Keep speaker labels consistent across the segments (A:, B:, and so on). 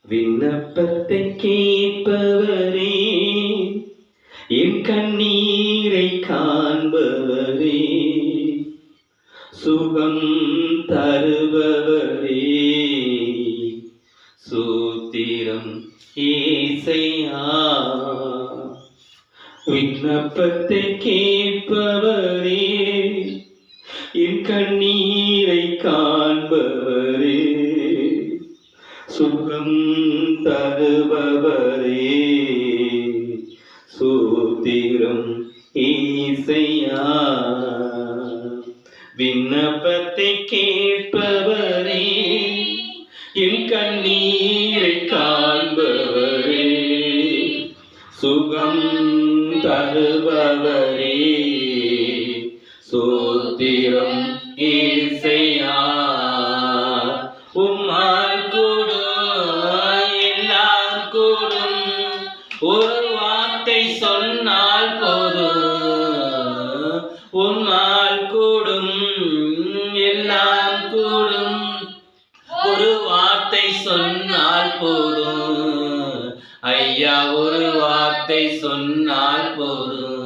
A: விண்ணப்பத்தை கேட்பவரே, என் கண்ணீரை காண்பவரே, சுகம் தருபவரே, சூத்திரம் ஏசையா. விண்ணப்பத்தை கேட்பவரே, என் கண்ணீரை காண்பவரே, சுகம் தருபவரே, சூத்திரம் ஏசையா. விண்ணப்பத்தை கேட்பவரே, என் கண்ணீரை காண்பவரே, சுகம் தருபவரே, சூத்திரம் ஏசையா. உம்மால் கூடும் எல்லாம் கூடும், ஒரு வார்த்தை சொன்னால் போதும். உம்மால் கூடும் எல்லாம் கூடும், ஒரு வார்த்தை சொன்னால் போதும். ஐயா ஒரு வார்த்தை சொன்னால் போதும்.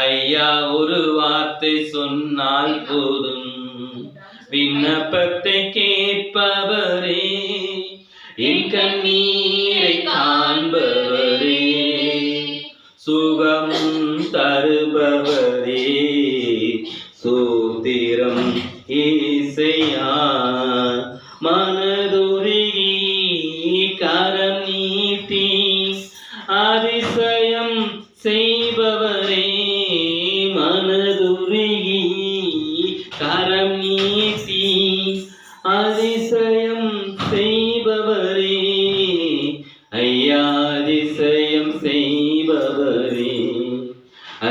A: ஐயா ஒரு வார்த்தை சொன்னால் போதும். விண்ணப்பத்தை கேட்பவரே, என் கண்ணீரை காண்பவரே, சுகம் தருபவரே, சூத்திரம் ஏசையா. மனதுருகி கரம் நீட்டி அதிசயம் செய்பவரே, மனதுருகி கரம் நீட்டி அதிசயம் செய்பவரே, ஐயா அதிசயம் செய்பவரே,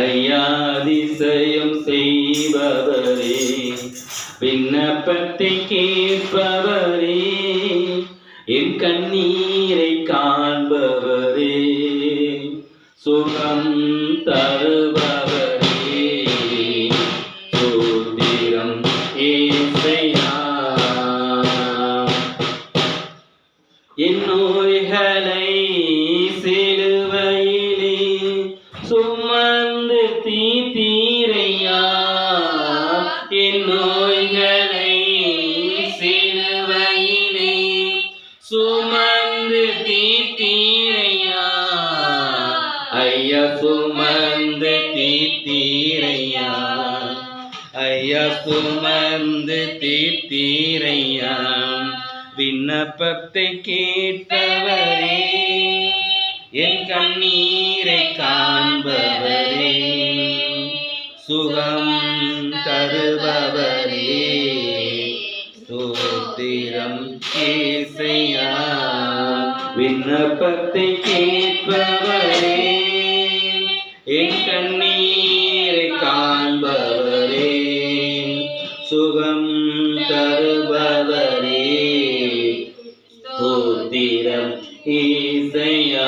A: ஐயா அதிசயம் செய்பவரே. விண்ணப்பத்தை கேட்பவரே, என் கண்ணீரை காண்பவரே, சுகம் தருபவரே, சூத்திரம் ஏசையா. என் நோய்களை சிலுவையிலே சுமந்து தீர்த்தீரையா, என் நோய்களை சிலுவையிலே சுமந்து தீர்த்தீரையா, ஐயா சுமந்து தீர்த்தீரையா, ஐயா சுமந்து தீர்த்தீரையா. விண்ணப்பத்தை கேட்பவரே, என் கண்ணீரை காண்பவரே, சுகம் தருபவரே, சூத்திரம் ஏசையா. விண்ணப்பத்தை கேட்பவரே, என் கண்ணீரை காண்பவரே, சுகம் தருபவரே, சூத்திரம் ஏசையா.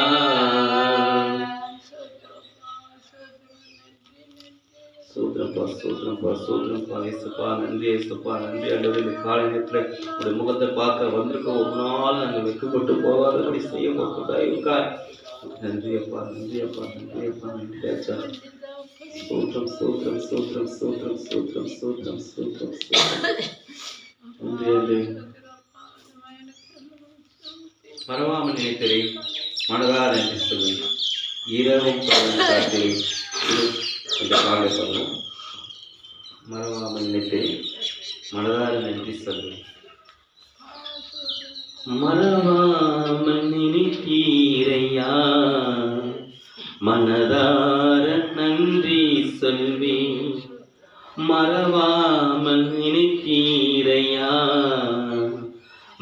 A: சூத்திரப்பா சூத்திரப்பா சூத்திரப்பா ஏசப்பா. நன்றி ஏசப்பா, நன்றி ஆண்டவரே. இந்த காலை நேரத்தில் உடைய முகத்தை பார்க்க வந்திருக்க ஒரு நாள் நாங்கள் வெக்கப்பட்டு போகாதபடி செய்ய போட்டுக்கா. நன்றி அப்பா, நன்றி அப்பா, நன்றி அப்பா, நன்றி ஆச்சா. சூத்திரம் சூத்திரம் சூத்திரம் சூத்திரம் சூத்திரம் சூத்திரம் சூத்திரம் சூத்திரம். நன்றி நன்றி. மறவாமல் நினைத்ததை மனதார நன்றி சொல்லி இரவும் பகலும் காத்து இந்த காலை சொல்லும். மறவாமல் நினைத்ததை மனதார நன்றி சொல்லி மறவாமல் நினைத்தீரையா, மனதார நன்றி சொல்வேன். மறவாமல் நினைத்தீரையா,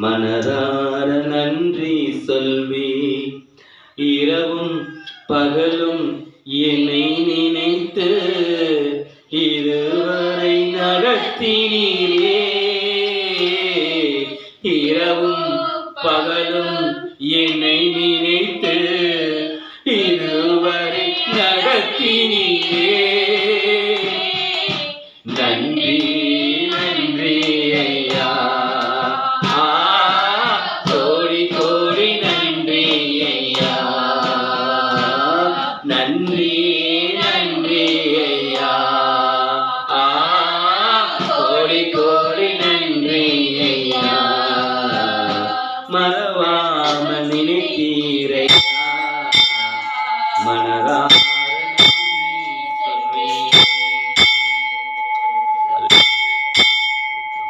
A: மனதார நன்றி சொல்வே. இரவும் பகலும் என்னை நினைத்து இதுவரை நடத்தினீரே. இரவும் பகலும் என்னை நினைத்து இதுவரை நடத்தினீரே. நன்றி நன்றி ஐயா, கோடி கோடி நன்றி ஐயா. கோடி கோடி நன்றி ஐயா. மறவாம நினைத்தீரையா, மனரா